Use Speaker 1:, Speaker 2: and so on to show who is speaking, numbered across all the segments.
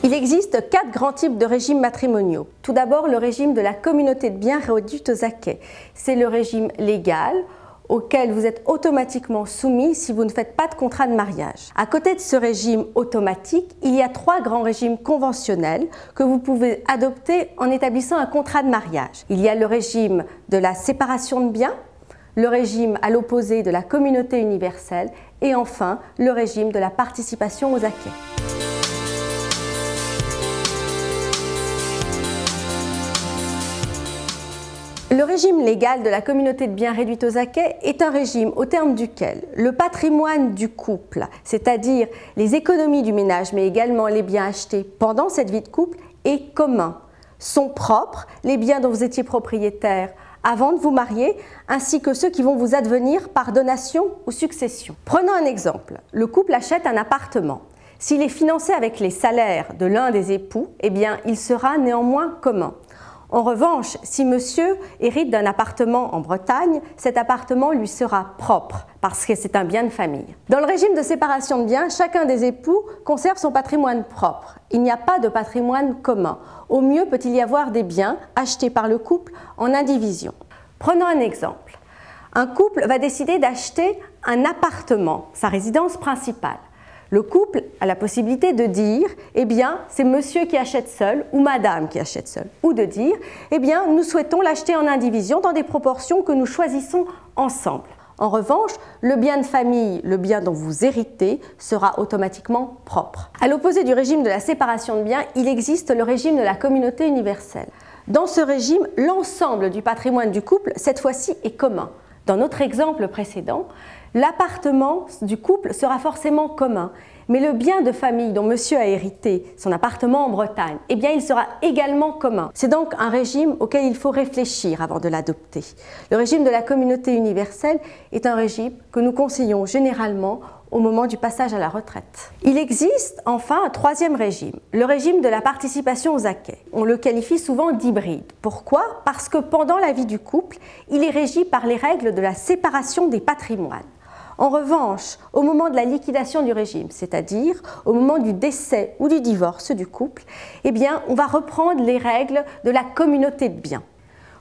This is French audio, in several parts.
Speaker 1: Il existe 4 grands types de régimes matrimoniaux. Tout d'abord, le régime de la communauté de biens réduit aux acquêts. C'est le régime légal auquel vous êtes automatiquement soumis si vous ne faites pas de contrat de mariage. À côté de ce régime automatique, il y a 3 grands régimes conventionnels que vous pouvez adopter en établissant un contrat de mariage. Il y a le régime de la séparation de biens, le régime à l'opposé de la communauté universelle et enfin le régime de la participation aux acquêts. Le régime légal de la communauté de biens réduite aux acquêts est un régime au terme duquel le patrimoine du couple, c'est-à-dire les économies du ménage mais également les biens achetés pendant cette vie de couple, est commun. Sont propres les biens dont vous étiez propriétaire avant de vous marier, ainsi que ceux qui vont vous advenir par donation ou succession. Prenons un exemple. Le couple achète un appartement. S'il est financé avec les salaires de l'un des époux, eh bien, il sera néanmoins commun. En revanche, si monsieur hérite d'un appartement en Bretagne, cet appartement lui sera propre parce que c'est un bien de famille. Dans le régime de séparation de biens, chacun des époux conserve son patrimoine propre. Il n'y a pas de patrimoine commun. Au mieux, peut-il y avoir des biens achetés par le couple en indivision. Prenons un exemple. Un couple va décider d'acheter un appartement, sa résidence principale. Le couple a la possibilité de dire « eh bien, c'est monsieur qui achète seul » ou « madame qui achète seul » ou de dire « eh bien, nous souhaitons l'acheter en indivision dans des proportions que nous choisissons ensemble ». En revanche, le bien de famille, le bien dont vous héritez, sera automatiquement propre. À l'opposé du régime de la séparation de biens, il existe le régime de la communauté universelle. Dans ce régime, l'ensemble du patrimoine du couple, cette fois-ci, est commun. Dans notre exemple précédent, l'appartement du couple sera forcément commun, mais le bien de famille dont monsieur a hérité, son appartement en Bretagne, eh bien il sera également commun. C'est donc un régime auquel il faut réfléchir avant de l'adopter. Le régime de la communauté universelle est un régime que nous conseillons généralement au moment du passage à la retraite. Il existe enfin un 3e régime, le régime de la participation aux acquêts. On le qualifie souvent d'hybride. Pourquoi? Parce que pendant la vie du couple, il est régi par les règles de la séparation des patrimoines. En revanche, au moment de la liquidation du régime, c'est-à-dire au moment du décès ou du divorce du couple, eh bien, on va reprendre les règles de la communauté de biens.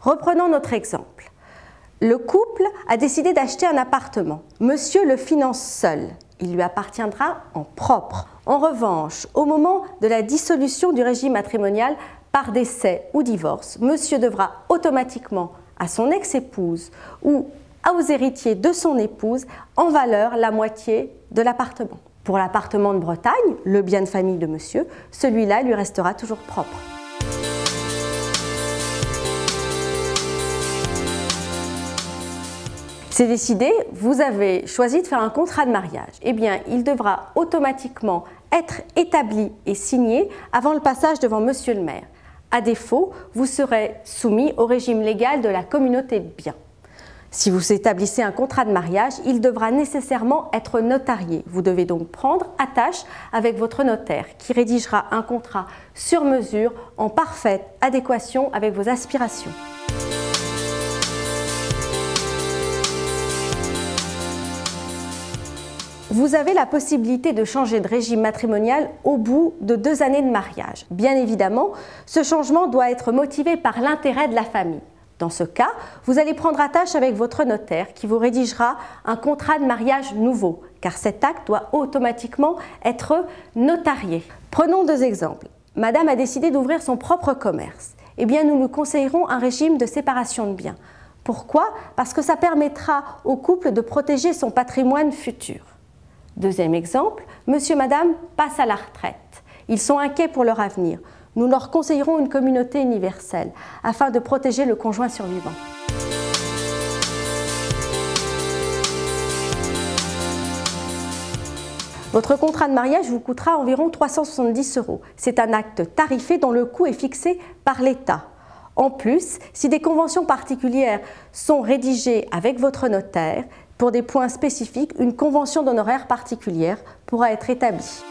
Speaker 1: Reprenons notre exemple. Le couple a décidé d'acheter un appartement. Monsieur le finance seul. Il lui appartiendra en propre. En revanche, au moment de la dissolution du régime matrimonial par décès ou divorce, monsieur devra automatiquement à son ex-épouse ou aux héritiers de son épouse en valeur la moitié de l'appartement. Pour l'appartement de Bretagne, le bien de famille de monsieur, celui-là lui restera toujours propre. C'est décidé, vous avez choisi de faire un contrat de mariage. Eh bien, il devra automatiquement être établi et signé avant le passage devant monsieur le maire. À défaut, vous serez soumis au régime légal de la communauté de biens. Si vous établissez un contrat de mariage, il devra nécessairement être notarié. Vous devez donc prendre attache avec votre notaire qui rédigera un contrat sur mesure en parfaite adéquation avec vos aspirations. Vous avez la possibilité de changer de régime matrimonial au bout de 2 années de mariage. Bien évidemment, ce changement doit être motivé par l'intérêt de la famille. Dans ce cas, vous allez prendre attache avec votre notaire qui vous rédigera un contrat de mariage nouveau, car cet acte doit automatiquement être notarié. Prenons 2 exemples. Madame a décidé d'ouvrir son propre commerce. Eh bien, nous lui conseillerons un régime de séparation de biens. Pourquoi? Parce que ça permettra au couple de protéger son patrimoine futur. 2e exemple, monsieur et madame passent à la retraite. Ils sont inquiets pour leur avenir. Nous leur conseillerons une communauté universelle afin de protéger le conjoint survivant. Votre contrat de mariage vous coûtera environ 370 €. C'est un acte tarifé dont le coût est fixé par l'État. En plus, si des conventions particulières sont rédigées avec votre notaire, pour des points spécifiques, une convention d'honoraires particulière pourra être établie.